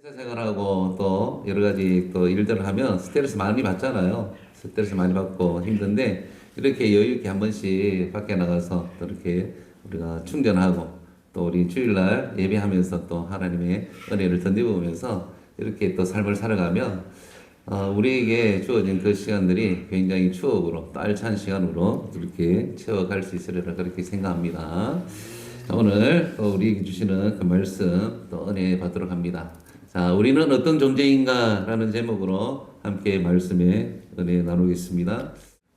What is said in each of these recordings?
회사 생활하고 또 여러 가지 또 일들을 하면 스트레스 많이 받잖아요. 스트레스 많이 받고 힘든데 이렇게 여유 있게 한 번씩 밖에 나가서 또 이렇게 우리가 충전하고 또 우리 주일날 예배하면서 또 하나님의 은혜를 덧입으면서 이렇게 또 삶을 살아가면 우리에게 주어진 그 시간들이 굉장히 추억으로 또 알찬 시간으로 이렇게 채워갈 수 있으리라 그렇게 생각합니다. 자, 오늘 또 우리에게 주시는 그 말씀 또 은혜 받도록 합니다. 자, 우리는 어떤 존재인가? 라는 제목으로 함께 말씀에 은혜 나누겠습니다.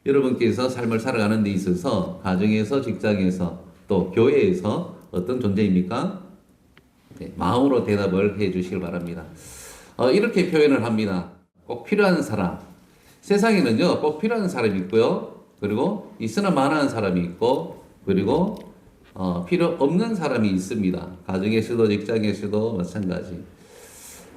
여러분께서 삶을 살아가는 데 있어서 가정에서 직장에서 또 교회에서 어떤 존재입니까? 네, 마음으로 대답을 해 주시길 바랍니다. 이렇게 표현을 합니다. 꼭 필요한 사람. 세상에는요, 꼭 필요한 사람이 있고요. 그리고 있으나 마나한 사람이 있고, 그리고 필요 없는 사람이 있습니다. 가정에서도 직장에서도 마찬가지.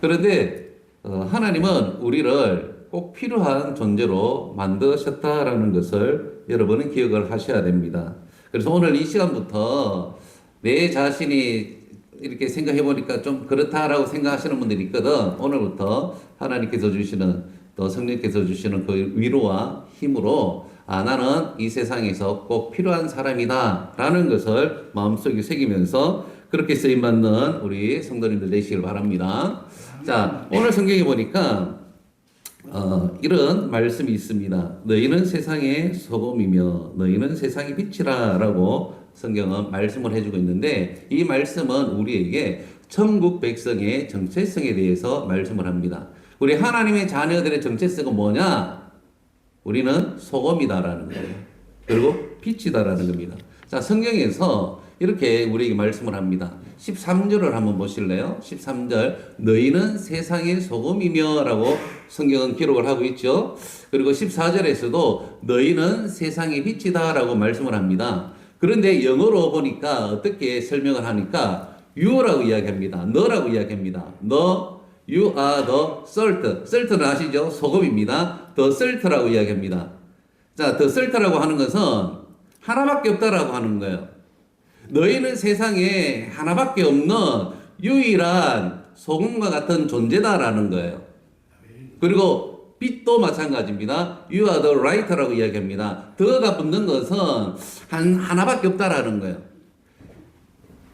그런데 하나님은 우리를 꼭 필요한 존재로 만드셨다라는 것을 여러분은 기억을 하셔야 됩니다. 그래서 오늘 이 시간부터 내 자신이 이렇게 생각해 보니까 좀 그렇다라고 생각하시는 분들이 있거든. 오늘부터 하나님께서 주시는 또 성령께서 주시는 그 위로와 힘으로 나는 이 세상에서 꼭 필요한 사람이다 라는 것을 마음속에 새기면서 그렇게 쓰임받는 우리 성도님들 되시길 바랍니다. 자, 오늘 성경에 보니까 이런 말씀이 있습니다. 너희는 세상의 소금이며 너희는 세상의 빛이라 라고 성경은 말씀을 해주고 있는데 이 말씀은 우리에게 천국 백성의 정체성에 대해서 말씀을 합니다. 우리 하나님의 자녀들의 정체성은 뭐냐? 우리는 소금이다라는 거예요. 그리고 빛이다라는 겁니다. 자, 성경에서 이렇게 우리에게 말씀을 합니다. 13절을 한번 보실래요? 13절 너희는 세상의 소금이며 라고 성경은 기록을 하고 있죠. 그리고 14절에서도 너희는 세상의 빛이다 라고 말씀을 합니다. 그런데 영어로 보니까 어떻게 설명을 하니까 you라고 이야기합니다. 너라고 이야기합니다. 너, you are the salt. salt는 아시죠? 소금입니다. the salt라고 이야기합니다. 자, the salt라고 하는 것은 하나밖에 없다라고 하는 거예요. 너희는 세상에 하나밖에 없는 유일한 소금과 같은 존재다라는 거예요. 그리고 빛도 마찬가지입니다. You are the light라고 이야기합니다. 더가 붙는 것은 하나밖에 없다라는 거예요.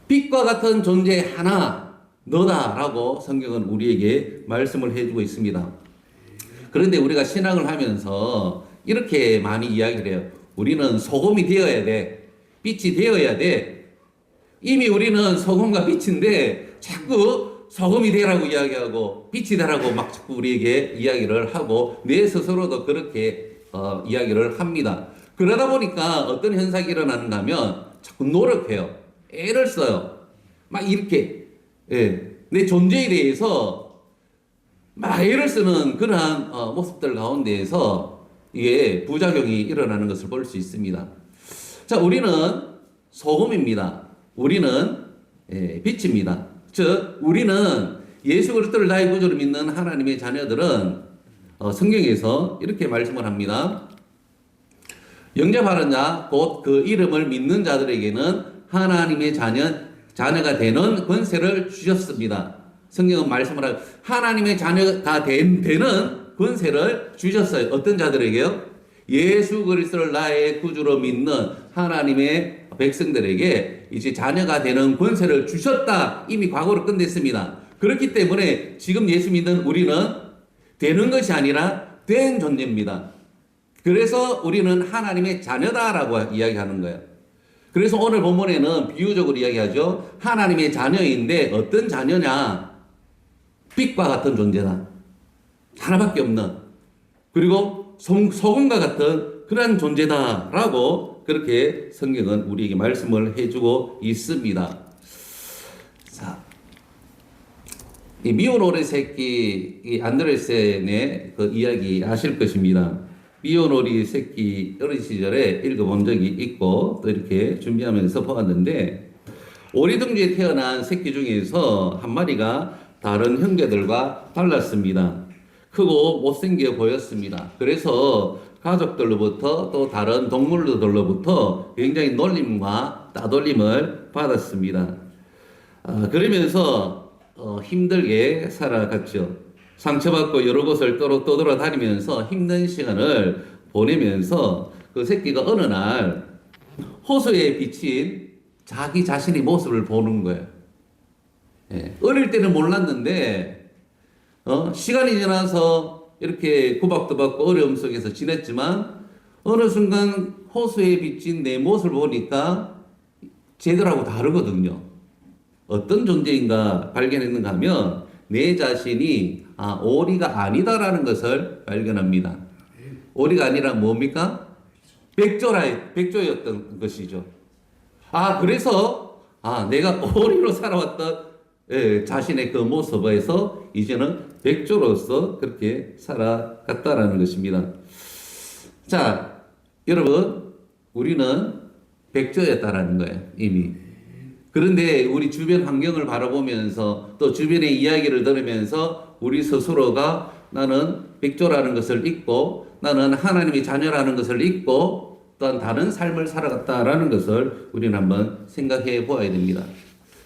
빛과 같은 존재 하나, 너다라고 성경은 우리에게 말씀을 해주고 있습니다. 그런데 우리가 신앙을 하면서 이렇게 많이 이야기를 해요. 우리는 소금이 되어야 돼. 빛이 되어야 돼. 이미 우리는 소금과 빛인데 자꾸 소금이 되라고 이야기하고 빛이 되라고 막 자꾸 우리에게 이야기를 하고 내 스스로도 그렇게 이야기를 합니다. 그러다 보니까 어떤 현상이 일어나는가 하면 자꾸 노력해요. 애를 써요. 막 이렇게 내 존재에 대해서 막 애를 쓰는 그러한 모습들 가운데에서 이게 부작용이 일어나는 것을 볼 수 있습니다. 자, 우리는 소금입니다. 우리는 빛입니다. 즉 우리는 예수 그리스도를 나의 구주로 믿는 하나님의 자녀들은 성경에서 이렇게 말씀을 합니다. 영접하는 자, 곧 그 이름을 믿는 자들에게는 하나님의 자녀가 되는 권세를 주셨습니다. 성경은 말씀을 하고 하나님의 자녀가 되는 권세를 주셨어요. 어떤 자들에게요? 예수 그리스도를 나의 구주로 믿는 하나님의 백성들에게 이제 자녀가 되는 권세를 주셨다. 이미 과거로 끝냈습니다. 그렇기 때문에 지금 예수 믿는 우리는 되는 것이 아니라 된 존재입니다. 그래서 우리는 하나님의 자녀다라고 이야기하는 거예요. 그래서 오늘 본문에는 비유적으로 이야기하죠. 하나님의 자녀인데 어떤 자녀냐? 빛과 같은 존재다. 하나밖에 없는. 그리고 소금과 같은 그러한 존재다라고 그렇게 성경은 우리에게 말씀을 해주고 있습니다. 자, 이 미운 오리 새끼 이 안드레센의 그 이야기 아실 것입니다. 미운 오리 새끼 어린 시절에 읽어본 적이 있고 또 이렇게 준비하면서 보았는데 오리둥지에 태어난 새끼 중에서 한 마리가 다른 형제들과 달랐습니다. 크고 못생겨 보였습니다. 그래서 가족들로부터 또 다른 동물들로부터 굉장히 놀림과 따돌림을 받았습니다. 그러면서 힘들게 살아갔죠. 상처받고 여러 곳을 떠돌아다니면서 힘든 시간을 보내면서 그 새끼가 어느 날 호수에 비친 자기 자신의 모습을 보는 거예요. 예. 어릴 때는 몰랐는데 시간이 지나서 이렇게 구박도 받고 어려움 속에서 지냈지만 어느 순간 호수에 비친 내 모습을 보니까 쟤들하고 다르거든요. 어떤 존재인가 발견했는가 하면 내 자신이 오리가 아니다라는 것을 발견합니다. 오리가 아니라 뭡니까? 백조였던 것이죠. 그래서 내가 오리로 살아왔던 자신의 그 모습에서 이제는 백조로서 그렇게 살아갔다라는 것입니다. 자, 여러분, 우리는 백조였다라는 거예요, 이미. 그런데 우리 주변 환경을 바라보면서 또 주변의 이야기를 들으면서 우리 스스로가 나는 백조라는 것을 잊고 나는 하나님의 자녀라는 것을 잊고 또한 다른 삶을 살아갔다라는 것을 우리는 한번 생각해 보아야 됩니다.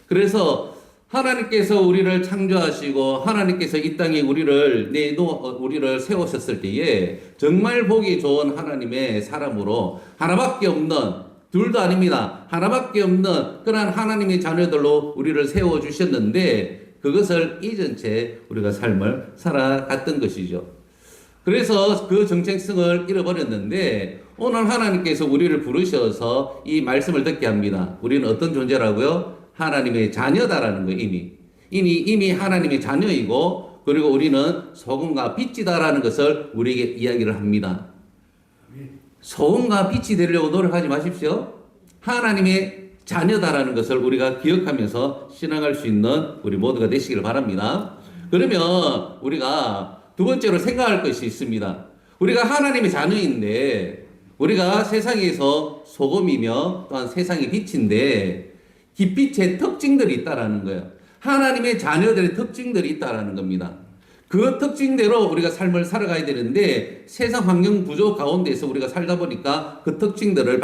그래서 하나님께서 우리를 창조하시고 하나님께서 이 땅에 우리를 세우셨을 때에 정말 보기 좋은 하나님의 사람으로 하나밖에 없는 둘도 아닙니다. 하나밖에 없는 그런 하나님의 자녀들로 우리를 세워주셨는데 그것을 잊은 채 우리가 삶을 살아갔던 것이죠. 그래서 그 정체성을 잃어버렸는데 오늘 하나님께서 우리를 부르셔서 이 말씀을 듣게 합니다. 우리는 어떤 존재라고요? 하나님의 자녀다라는 거 이미 하나님의 자녀이고 그리고 우리는 소금과 빛이다라는 것을 우리에게 이야기를 합니다. 소금과 빛이 되려고 노력하지 마십시오. 하나님의 자녀다라는 것을 우리가 기억하면서 신앙할 수 있는 우리 모두가 되시길 바랍니다. 그러면 우리가 두 번째로 생각할 것이 있습니다. 우리가 하나님의 자녀인데 우리가 세상에서 소금이며 또한 세상의 빛인데 빛의 특징들이 있다라는 거예요. 하나님의 자녀들의 특징들이 있다라는 겁니다. 그 특징대로 우리가 삶을 살아가야 되는데 세상 환경 구조 가운데서 우리가 살다 보니까 그 특징들을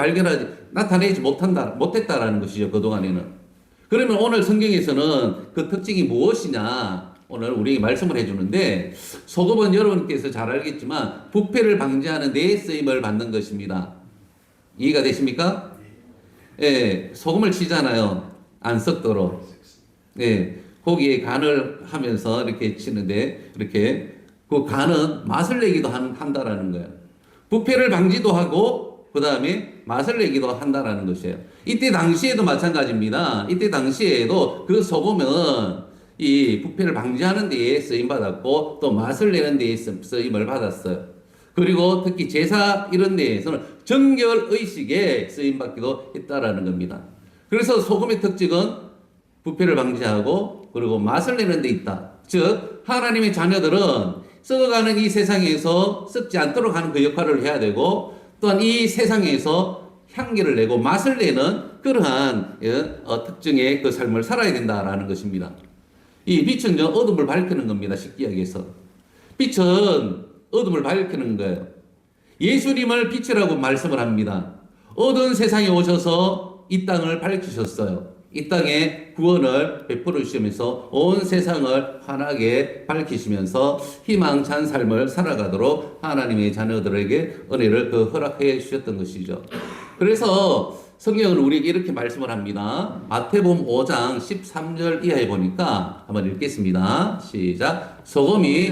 나타내지 못했다라는 것이죠. 그동안에는. 그러면 오늘 성경에서는 그 특징이 무엇이냐 오늘 우리에게 말씀을 해주는데 소금은 여러분께서 잘 알겠지만 부패를 방지하는 데 쓰임을 받는 것입니다. 이해가 되십니까? 예, 소금을 치잖아요. 안 썩도록. 예, 고기에 간을 하면서 이렇게 치는데, 이렇게, 그 간은 맛을 내기도 한다라는 거예요. 부패를 방지도 하고, 그 다음에 맛을 내기도 한다라는 것이에요. 이때 당시에도 마찬가지입니다. 이때 당시에도 그 소금은 이 부패를 방지하는 데에 쓰임받았고, 또 맛을 내는 데에 쓰임을 받았어요. 그리고 특히 제사 이런 데에서는 정결의식에 쓰임받기도 했다라는 겁니다. 그래서 소금의 특징은 부패를 방지하고 그리고 맛을 내는 데 있다. 즉 하나님의 자녀들은 썩어가는 이 세상에서 썩지 않도록 하는 그 역할을 해야 되고 또한 이 세상에서 향기를 내고 맛을 내는 그러한 특징의 그 삶을 살아야 된다라는 것입니다. 이 빛은 어둠을 밝히는 겁니다. 쉽게 이야기해서. 빛은 어둠을 밝히는 거예요. 예수님을 빛이라고 말씀을 합니다. 어두운 세상에 오셔서 이 땅을 밝히셨어요. 이 땅에 구원을 베풀어 주시면서 온 세상을 환하게 밝히시면서 희망찬 삶을 살아가도록 하나님의 자녀들에게 은혜를 허락해 주셨던 것이죠. 그래서 성경은 우리에게 이렇게 말씀을 합니다. 마태복음 5장 13절 이하에 보니까 한번 읽겠습니다. 시작. 소금이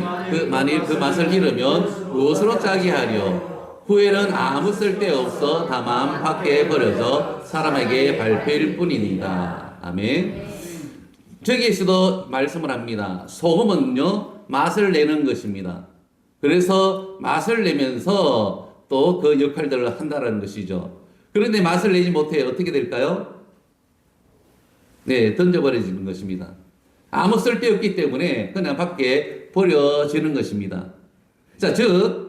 만일 그 맛을 잃으면 무엇으로 짜게 하려? 후에는 아무 쓸데없어 다만 밖에 버려져 사람에게 밟힐 뿐이니라. 아멘. 저기에서도 말씀을 합니다. 소금은요 맛을 내는 것입니다. 그래서 맛을 내면서 또 그 역할들을 한다는 것이죠. 그런데 맛을 내지 못해 어떻게 될까요? 네, 던져버려지는 것입니다. 아무 쓸데없기 때문에 그냥 밖에 버려지는 것입니다. 자, 즉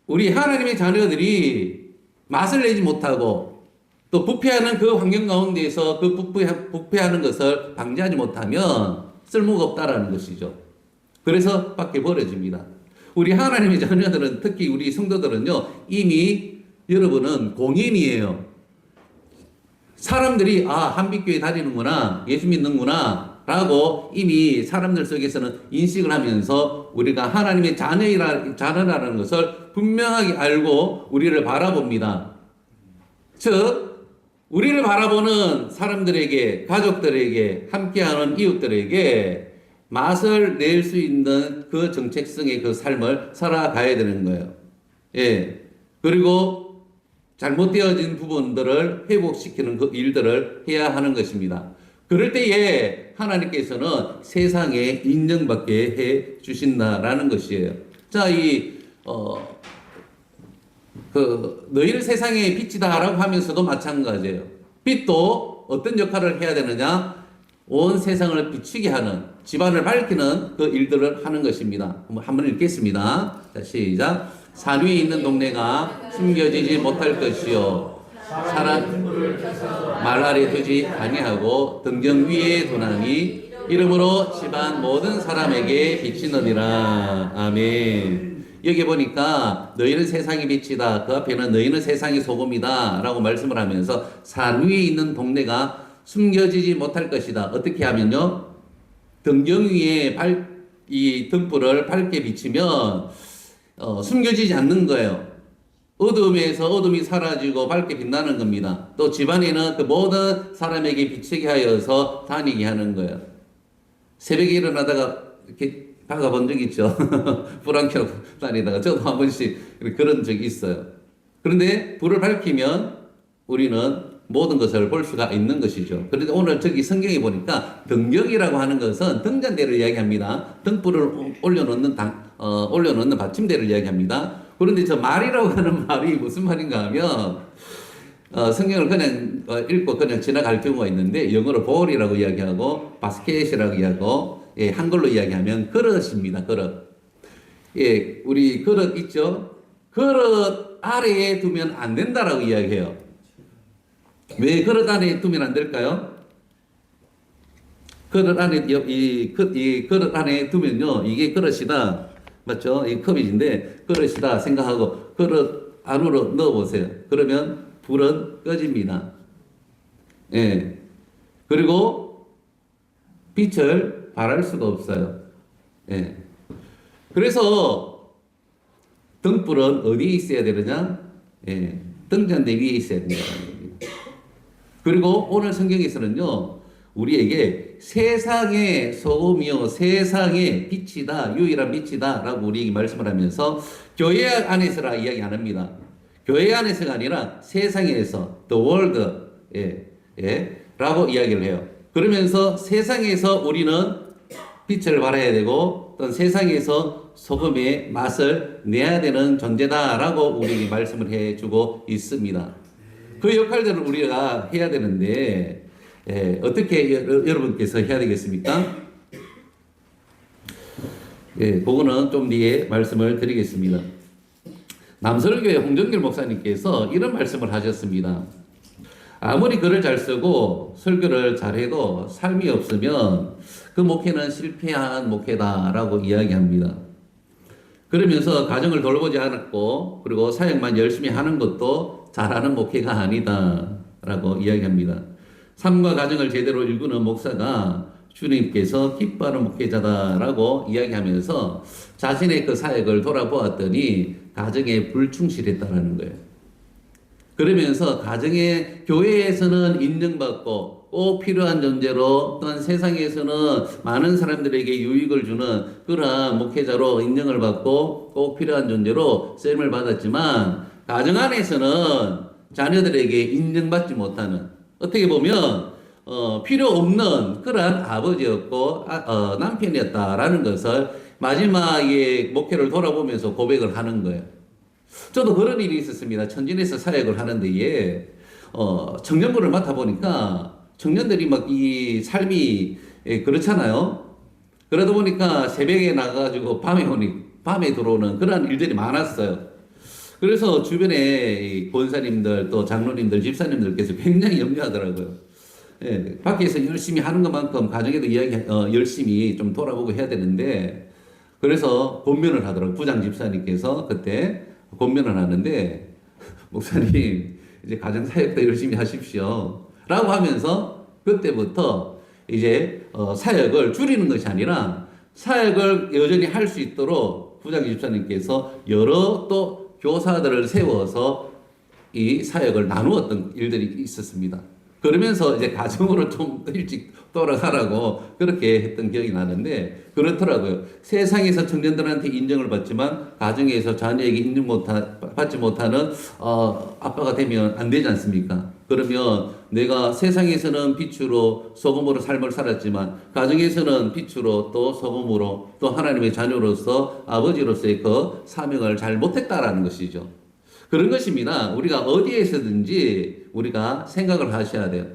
우리 하나님의 자녀들이 맛을 내지 못하고 또 부패하는 그 환경 가운데에서 그 부패하는 것을 방지하지 못하면 쓸모가 없다라는 것이죠. 그래서 밖에 버려집니다. 우리 하나님의 자녀들은 특히 우리 성도들은요 이미 여러분은 공인이에요. 사람들이 한빛교회 다니는구나, 예수 믿는구나, 라고 이미 사람들 속에서는 인식을 하면서 우리가 하나님의 자녀라는 것을 분명하게 알고 우리를 바라봅니다. 즉, 우리를 바라보는 사람들에게, 가족들에게, 함께하는 이웃들에게 맛을 낼 수 있는 그 정체성의 그 삶을 살아가야 되는 거예요. 예. 그리고 잘못되어진 부분들을 회복시키는 그 일들을 해야 하는 것입니다. 그럴 때에 하나님께서는 세상에 인정받게 해 주신다라는 것이에요. 자, 너희는 세상의 빛이다라고 하면서도 마찬가지예요. 빛도 어떤 역할을 해야 되느냐? 온 세상을 비추게 하는, 집안을 밝히는 그 일들을 하는 것입니다. 한번 읽겠습니다. 자, 시작. 산 위에 있는 동네가 숨겨지지 못할 것이요. 사람 말 아래 두지 아니하고 등경 위에 두나니 이름으로 집안 모든 사람에게 비치느니라. 아멘. 여기 보니까 너희는 세상의 빛이다. 그 앞에는 너희는 세상의 소금이다. 라고 말씀을 하면서 산 위에 있는 동네가 숨겨지지 못할 것이다. 어떻게 하면요? 등경 위에 이 등불을 밝게 비치면 숨겨지지 않는 거예요. 어둠에서 어둠이 사라지고 밝게 빛나는 겁니다. 또 집안에는 그 모든 사람에게 비치게 하여서 다니게 하는 거예요. 새벽에 일어나다가 이렇게 박아본 적 있죠. 불 안 켜고 다니다가 저도 한 번씩 그런 적이 있어요. 그런데 불을 밝히면 우리는 모든 것을 볼 수가 있는 것이죠. 그런데 오늘 저기 성경에 보니까 등경이라고 하는 것은 등잔대를 이야기합니다. 등불을 올려놓는 받침대를 이야기합니다. 그런데 저 말이라고 하는 말이 무슨 말인가 하면 성경을 그냥 읽고 그냥 지나갈 경우가 있는데 영어로 볼이라고 이야기하고 바스켓이라고 이야기하고 예, 한글로 이야기하면 그릇입니다. 그릇. 예, 우리 그릇 있죠? 그릇 아래에 두면 안 된다라고 이야기해요. 왜 그릇 안에 두면 안 될까요? 그릇 안에 이 그릇 안에 두면요, 이게 그릇이다, 맞죠? 이 컵이인데 그릇이다 생각하고 그릇 안으로 넣어 보세요. 그러면 불은 꺼집니다. 예. 그리고 빛을 발할 수가 없어요. 예. 그래서 등불은 어디에 있어야 되느냐? 예. 등잔대 위에 있어야 된다는 겁니다. 그리고 오늘 성경에서는요, 우리에게 세상의 소금이요, 세상의 빛이다, 유일한 빛이다 라고 우리에게 말씀을 하면서 교회 안에서라 이야기 안 합니다. 교회 안에서가 아니라 세상에서, the world, 라고 이야기를 해요. 그러면서 세상에서 우리는 빛을 발해야 되고, 또 세상에서 소금의 맛을 내야 되는 존재다라고 우리에게 말씀을 해주고 있습니다. 그 역할들을 우리가 해야 되는데, 어떻게 여러분께서 해야 되겠습니까? 그거는 좀 뒤에 말씀을 드리겠습니다. 남설교회 홍정길 목사님께서 이런 말씀을 하셨습니다. 아무리 글을 잘 쓰고 설교를 잘해도 삶이 없으면 그 목회는 실패한 목회다라고 이야기합니다. 그러면서 가정을 돌보지 않았고 그리고 사역만 열심히 하는 것도 잘하는 목회가 아니다라고 이야기합니다. 삶과 가정을 제대로 일구는 목사가 주님께서 기뻐하는 목회자다라고 이야기하면서 자신의 그 사역을 돌아보았더니 가정에 불충실했다라는 거예요. 그러면서 가정의 교회에서는 인정받고 꼭 필요한 존재로 또한 세상에서는 많은 사람들에게 유익을 주는 그러한 목회자로 인정을 받고 꼭 필요한 존재로 쓰임을 받았지만 가정 안에서는 자녀들에게 인정받지 못하는, 어떻게 보면 필요 없는 그러한 아버지였고 남편이었다라는 것을 마지막에 목회를 돌아보면서 고백을 하는 거예요. 저도 그런 일이 있었습니다. 천진에서 사역을 하는데 청년부를 맡아보니까 청년들이 막 이 삶이 그렇잖아요. 그러다 보니까 새벽에 나가가지고 밤에 들어오는 그런 일들이 많았어요. 그래서 주변에 권사님들 또 장로님들 집사님들께서 굉장히 염려하더라고요. 예, 밖에서 열심히 하는 것만큼 가정에도 열심히 좀 돌아보고 해야 되는데, 그래서 권면을 하더라고요. 부장 집사님께서 그때 권면을 하는데, 목사님 이제 가정 사역도 열심히 하십시오 라고 하면서 그때부터 이제 사역을 줄이는 것이 아니라 사역을 여전히 할 수 있도록 부장기 집사님께서 여러 또 교사들을 세워서 이 사역을 나누었던 일들이 있었습니다. 그러면서 이제 가정으로 좀 일찍 돌아가라고 그렇게 했던 기억이 나는데 그렇더라고요. 세상에서 청년들한테 인정을 받지만 가정에서 자녀에게 받지 못하는 아빠가 되면 안 되지 않습니까? 그러면 내가 세상에서는 빛으로 소금으로 삶을 살았지만 가정에서는 빛으로 또 소금으로 또 하나님의 자녀로서 아버지로서의 그 사명을 잘 못했다라는 것이죠. 그런 것입니다. 우리가 어디에서든지 우리가 생각을 하셔야 돼요.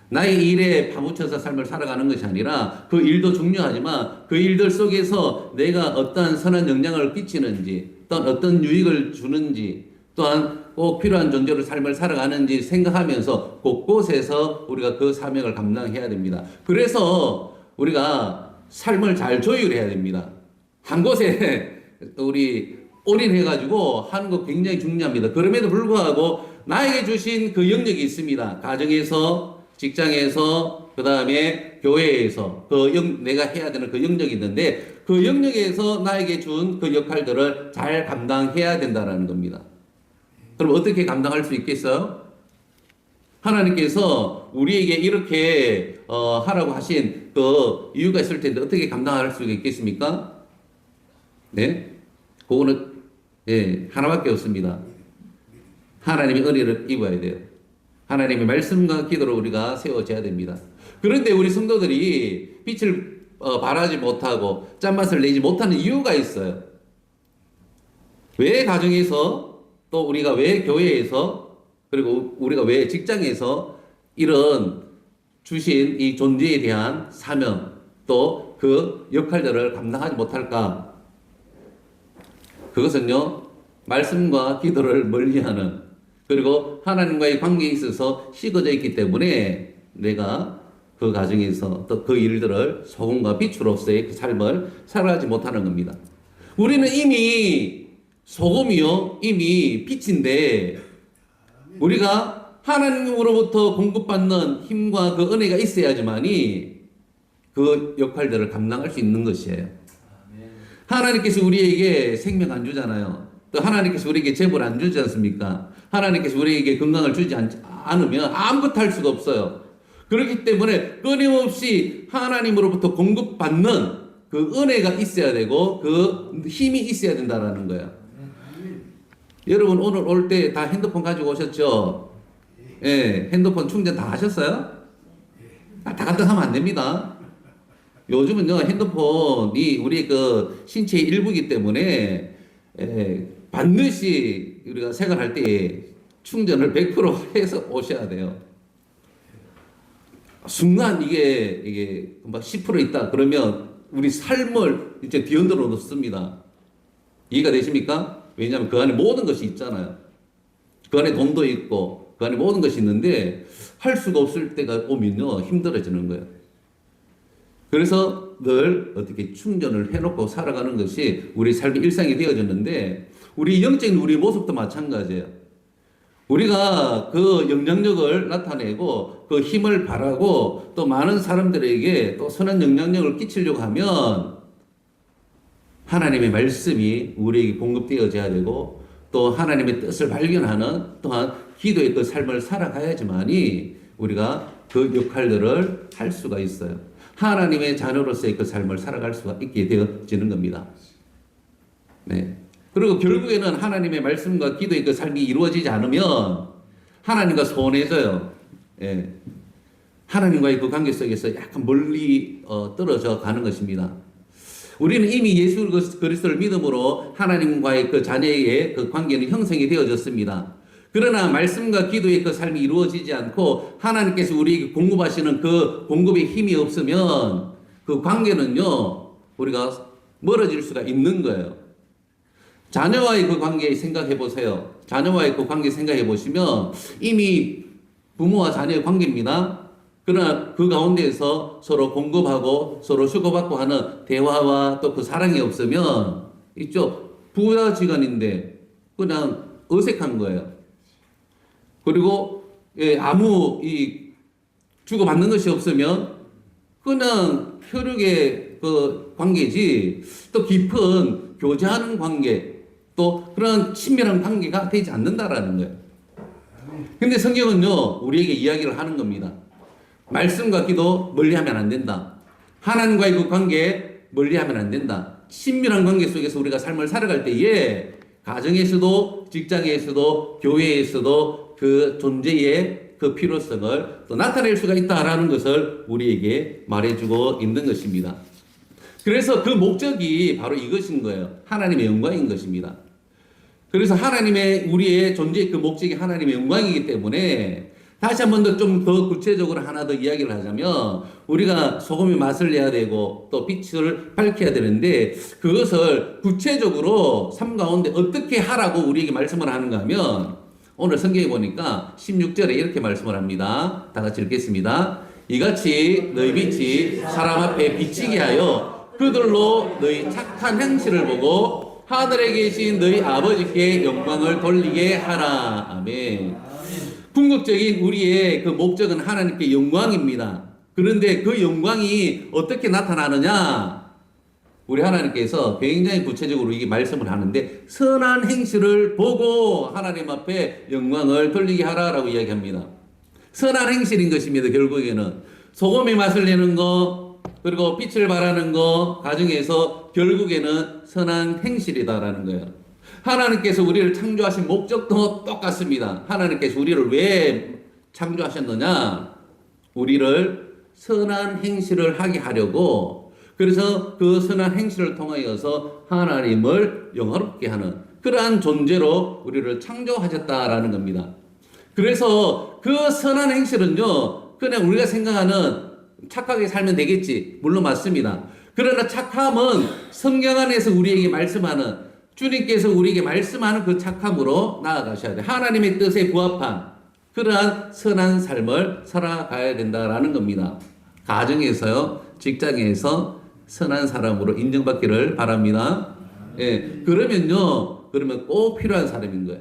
나의 일에 파묻혀서 삶을 살아가는 것이 아니라 그 일도 중요하지만 그 일들 속에서 내가 어떠한 선한 영향을 끼치는지 또한 어떤 유익을 주는지 또한 꼭 필요한 존재로 삶을 살아가는지 생각하면서 곳곳에서 우리가 그 사명을 감당해야 됩니다. 그래서 우리가 삶을 잘 조율해야 됩니다. 한 곳에 우리 올인해가지고 하는 거 굉장히 중요합니다. 그럼에도 불구하고 나에게 주신 그 영역이 있습니다. 가정에서, 직장에서, 그 다음에 교회에서 내가 해야 되는 그 영역이 있는데 그 영역에서 나에게 준 그 역할들을 잘 감당해야 된다는 겁니다. 그럼 어떻게 감당할 수 있겠어요? 하나님께서 우리에게 이렇게 하라고 하신 그 이유가 있을 텐데 어떻게 감당할 수 있겠습니까? 네? 그거는 하나밖에 없습니다. 하나님의 은혜를 입어야 돼요. 하나님의 말씀과 기도로 우리가 세워져야 됩니다. 그런데 우리 성도들이 빛을 발하지 못하고 짠맛을 내지 못하는 이유가 있어요. 왜 가정에서 또 우리가 왜 교회에서 그리고 우리가 왜 직장에서 이런 주신 이 존재에 대한 사명 또 그 역할들을 감당하지 못할까? 그것은요, 말씀과 기도를 멀리하는 그리고 하나님과의 관계에 있어서 식어져 있기 때문에 내가 그 가정에서 또 그 일들을 소금과 빛으로서의 그 삶을 살아가지 못하는 겁니다. 우리는 이미 소금이요, 이미 빛인데 우리가 하나님으로부터 공급받는 힘과 그 은혜가 있어야지만이 그 역할들을 감당할 수 있는 것이에요. 하나님께서 우리에게 생명 안 주잖아요. 또 하나님께서 우리에게 재물 안 주지 않습니까? 하나님께서 우리에게 건강을 주지 않으면 아무것도 할 수가 없어요. 그렇기 때문에 끊임없이 하나님으로부터 공급받는 그 은혜가 있어야 되고 그 힘이 있어야 된다는 거예요. 여러분 오늘 올 때 다 핸드폰 가지고 오셨죠? 예, 핸드폰 충전 다 하셨어요? 다 갖다 하면 안 됩니다. 요즘은요, 핸드폰이 우리 그 신체의 일부이기 때문에, 반드시 우리가 생활할 때 충전을 100% 해서 오셔야 돼요. 순간 이게 막 10% 있다 그러면 우리 삶을 이제 뒤흔들어 놓습니다. 이해가 되십니까? 왜냐하면 그 안에 모든 것이 있잖아요. 그 안에 돈도 있고, 그 안에 모든 것이 있는데, 할 수가 없을 때가 오면요, 힘들어지는 거예요. 그래서 늘 어떻게 충전을 해놓고 살아가는 것이 우리 삶의 일상이 되어졌는데 우리 영적인 우리 모습도 마찬가지예요. 우리가 그 영향력을 나타내고 그 힘을 발하고 또 많은 사람들에게 또 선한 영향력을 끼치려고 하면 하나님의 말씀이 우리에게 공급되어져야 되고 또 하나님의 뜻을 발견하는 또한 기도의 그 삶을 살아가야지만이 우리가 그 역할들을 할 수가 있어요. 하나님의 자녀로서의 그 삶을 살아갈 수가 있게 되어지는 겁니다. 네. 그리고 결국에는 하나님의 말씀과 기도의 그 삶이 이루어지지 않으면 하나님과 소원해져요. 예. 하나님과의 그 관계 속에서 약간 멀리 떨어져 가는 것입니다. 우리는 이미 예수 그리스도를 믿음으로 하나님과의 그 자녀의 그 관계는 형성이 되어졌습니다. 그러나 말씀과 기도의 그 삶이 이루어지지 않고 하나님께서 우리에게 공급하시는 그 공급의 힘이 없으면 그 관계는요, 우리가 멀어질 수가 있는 거예요. 자녀와의 그 관계 생각해 보세요. 자녀와의 그 관계 생각해 보시면 이미 부모와 자녀의 관계입니다. 그러나 그 가운데에서 서로 공급하고 서로 주고받고 하는 대화와 또 그 사랑이 없으면 이쪽 부자지간인데 그냥 어색한 거예요. 그리고 아무 주고받는 것이 없으면 그냥 혈육의 그 관계지 또 깊은 교제하는 관계 또 그런 친밀한 관계가 되지 않는다라는 거예요. 근데 성경은요, 우리에게 이야기를 하는 겁니다. 말씀과 기도 멀리하면 안 된다. 하나님과의 그 관계 멀리하면 안 된다. 친밀한 관계 속에서 우리가 삶을 살아갈 때에 가정에서도 직장에서도 교회에서도 그 존재의 그 필요성을 또 나타낼 수가 있다라는 것을 우리에게 말해주고 있는 것입니다. 그래서 그 목적이 바로 이것인 거예요. 하나님의 영광인 것입니다. 그래서 하나님의 우리의 존재의 그 목적이 하나님의 영광이기 때문에 다시 한 번 더 좀 더 구체적으로 하나 더 이야기를 하자면 우리가 소금의 맛을 내야 되고 또 빛을 밝혀야 되는데 그것을 구체적으로 삶 가운데 어떻게 하라고 우리에게 말씀을 하는가 하면 오늘 성경에 보니까 16절에 이렇게 말씀을 합니다. 다 같이 읽겠습니다. 이같이 너희 빛이 사람 앞에 비치게 하여 그들로 너희 착한 행실을 보고 하늘에 계신 너희 아버지께 영광을 돌리게 하라. 아멘. 궁극적인 우리의 그 목적은 하나님께 영광입니다. 그런데 그 영광이 어떻게 나타나느냐? 우리 하나님께서 굉장히 구체적으로 이게 말씀을 하는데 선한 행실을 보고 하나님 앞에 영광을 돌리게 하라라고 이야기합니다. 선한 행실인 것입니다. 결국에는 소금의 맛을 내는 거 그리고 빛을 발하는 거 가정에서 결국에는 선한 행실이다라는 거예요. 하나님께서 우리를 창조하신 목적도 똑같습니다. 하나님께서 우리를 왜 창조하셨느냐? 우리를 선한 행실을 하게 하려고 그래서 그 선한 행실을 통하여서 하나님을 영화롭게 하는 그러한 존재로 우리를 창조하셨다라는 겁니다. 그래서 그 선한 행실은요, 그냥 우리가 생각하는 착하게 살면 되겠지. 물론 맞습니다. 그러나 착함은 성경 안에서 우리에게 말씀하는 주님께서 우리에게 말씀하는 그 착함으로 나아가셔야 돼. 하나님의 뜻에 부합한 그러한 선한 삶을 살아가야 된다라는 겁니다. 가정에서요, 직장에서 선한 사람으로 인정받기를 바랍니다. 예, 그러면 꼭 필요한 사람인 거예요.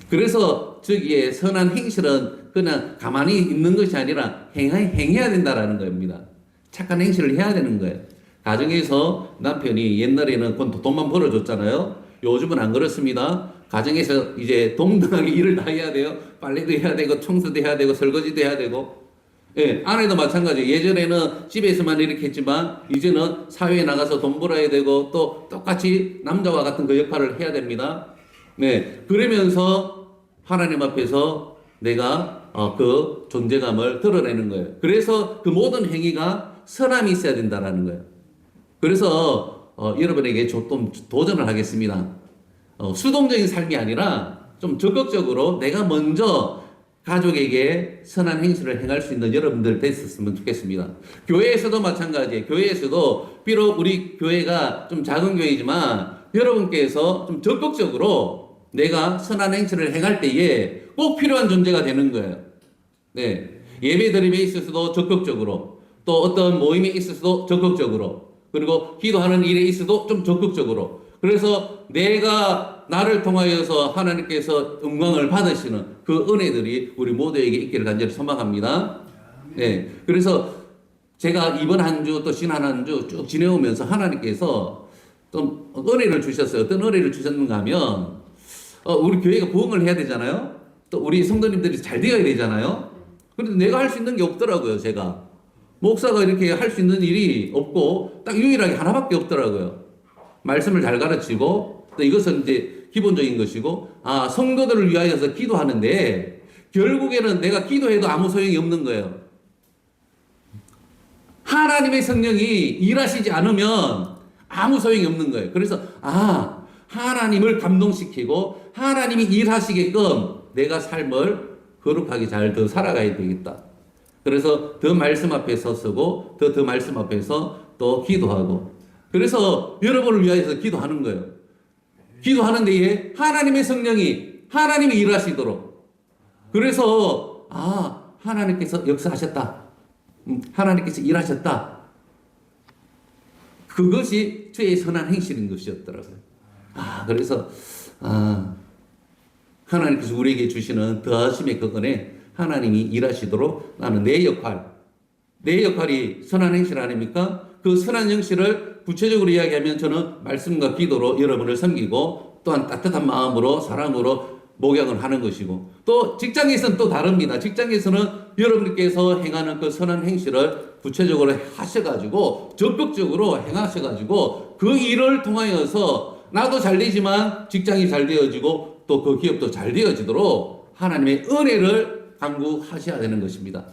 그래서 저기에 선한 행실은 그냥 가만히 있는 것이 아니라 행해야 된다라는 겁니다. 착한 행실을 해야 되는 거예요. 가정에서 남편이 옛날에는 돈만 벌어줬잖아요. 요즘은 안 그렇습니다. 가정에서 이제 동등하게 일을 다 해야 돼요. 빨래도 해야 되고, 청소도 해야 되고, 설거지도 해야 되고. 예, 아내도 마찬가지예요. 예전에는 집에서만 이렇게 했지만, 이제는 사회에 나가서 돈 벌어야 되고, 또 똑같이 남자와 같은 그 역할을 해야 됩니다. 네, 그러면서 하나님 앞에서 내가 그 존재감을 드러내는 거예요. 그래서 그 모든 행위가 선함이 있어야 된다라는 거예요. 그래서 여러분에게 좀 도전을 하겠습니다. 수동적인 삶이 아니라 좀 적극적으로 내가 먼저 가족에게 선한 행실을 행할 수 있는 여러분들 됐었으면 좋겠습니다. 교회에서도 마찬가지예요. 교회에서도 비록 우리 교회가 좀 작은 교회이지만 여러분께서 좀 적극적으로 내가 선한 행실을 행할 때에 꼭 필요한 존재가 되는 거예요. 네. 예배 드림에 있어서도 적극적으로 또 어떤 모임에 있어서도 적극적으로 그리고 기도하는 일에 있어도 좀 적극적으로 그래서 내가 나를 통하여서 하나님께서 영광을 받으시는 그 은혜들이 우리 모두에게 있기를 간절히 소망합니다. 네, 그래서 제가 이번 한 주 또 지난 한 주 쭉 지내오면서 하나님께서 좀 은혜를 주셨어요. 어떤 은혜를 주셨는가 하면 우리 교회가 부흥을 해야 되잖아요. 또 우리 성도님들이 잘 되어야 되잖아요. 그런데 내가 할 수 있는 게 없더라고요. 제가 목사가 이렇게 할 수 있는 일이 없고 딱 유일하게 하나밖에 없더라고요. 말씀을 잘 가르치고 또 이것은 이제 기본적인 것이고 성도들을 위하여서 기도하는데 결국에는 내가 기도해도 아무 소용이 없는 거예요. 하나님의 성령이 일하시지 않으면 아무 소용이 없는 거예요. 그래서 하나님을 감동시키고 하나님이 일하시게끔 내가 삶을 거룩하게 잘 더 살아가야 되겠다. 그래서 더 말씀 앞에 서서고 더 말씀 앞에서 또 기도하고 그래서 여러분을 위하여서 기도하는 거예요. 기도하는 데에 하나님의 성령이 하나님이 일하시도록 그래서 하나님께서 역사하셨다. 하나님께서 일하셨다. 그것이 주의 선한 행실인 것이었더라고요. 그래서 하나님께서 우리에게 주시는 더하심의 그 은혜 하나님이 일하시도록 나는 내 역할 내 역할이 선한 행실 아닙니까? 그 선한 행실을 구체적으로 이야기하면 저는 말씀과 기도로 여러분을 섬기고 또한 따뜻한 마음으로 사랑으로 목양을 하는 것이고 또 직장에서는 또 다릅니다. 직장에서는 여러분께서 행하는 그 선한 행실을 구체적으로 하셔가지고 적극적으로 행하셔가지고 그 일을 통하여서 나도 잘 되지만 직장이 잘 되어지고 또 그 기업도 잘 되어지도록 하나님의 은혜를 강구하셔야 되는 것입니다.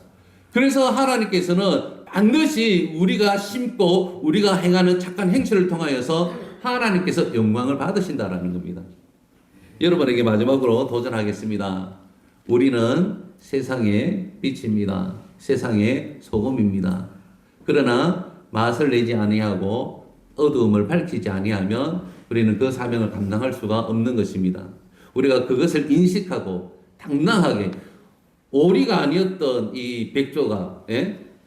그래서 하나님께서는 반드시 우리가 심고 우리가 행하는 착한 행실을 통하여서 하나님께서 영광을 받으신다라는 겁니다. 여러분에게 마지막으로 도전하겠습니다. 우리는 세상의 빛입니다. 세상의 소금입니다. 그러나 맛을 내지 아니하고 어두움을 밝히지 아니하면 우리는 그 사명을 감당할 수가 없는 것입니다. 우리가 그것을 인식하고 당당하게 오리가 아니었던 이 백조가,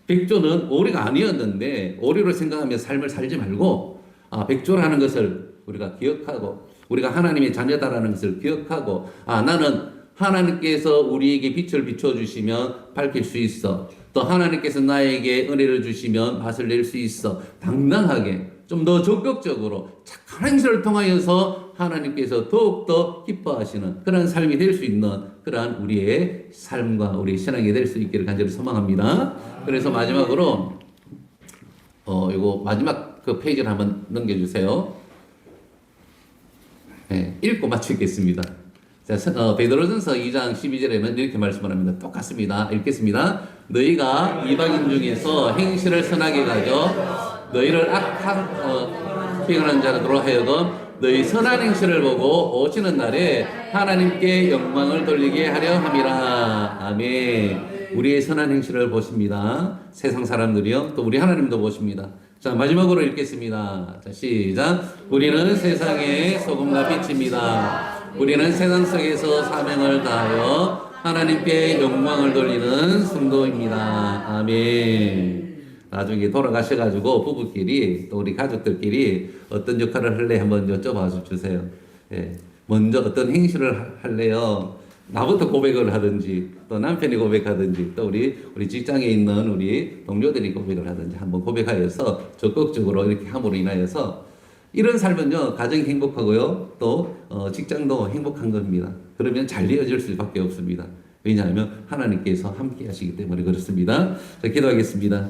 백조는 오리가 아니었는데 오리로 생각하며 삶을 살지 말고 백조라는 것을 우리가 기억하고 우리가 하나님의 자녀다라는 것을 기억하고 나는 하나님께서 우리에게 빛을 비춰주시면 밝힐 수 있어. 또 하나님께서 나에게 은혜를 주시면 맛을 낼 수 있어. 당당하게 좀 더 적극적으로 착한 행실을 통하여서 하나님께서 더욱더 기뻐하시는 그런 삶이 될 수 있는 그러한 우리의 삶과 우리의 신앙이 될 수 있기를 간절히 소망합니다. 그래서 마지막으로 이거 마지막 그 페이지를 한번 넘겨주세요. 네, 읽고 마치겠습니다. 자, 베드로전서 2장 12절에는 이렇게 말씀을 합니다. 똑같습니다. 읽겠습니다. 너희가 이방인 중에서 행실을 선하게 가져 너희를 악한 피곤한 자로 하여금 너희 선한 행실을 보고 오시는 날에 하나님께 영광을 돌리게 하려 함이라. 아멘. 우리의 선한 행실을 보십니다. 세상 사람들이요. 또 우리 하나님도 보십니다. 자, 마지막으로 읽겠습니다. 자, 시작. 우리는 세상의 소금과 빛입니다. 우리는 세상 속에서 사명을 다하여 하나님께 영광을 돌리는 성도입니다. 아멘. 나중에 돌아가셔가지고 부부끼리 또 우리 가족들끼리 어떤 역할을 할래 한번 여쭤봐 주세요. 예. 먼저 어떤 행실을 할래요? 나부터 고백을 하든지 또 남편이 고백하든지 또 우리 직장에 있는 우리 동료들이 고백을 하든지 한번 고백하여서 적극적으로 이렇게 함으로 인하여서 이런 삶은요 가정이 행복하고요 또 직장도 행복한 겁니다. 그러면 잘 이어질 수밖에 없습니다. 왜냐하면 하나님께서 함께 하시기 때문에 그렇습니다. 자, 기도하겠습니다.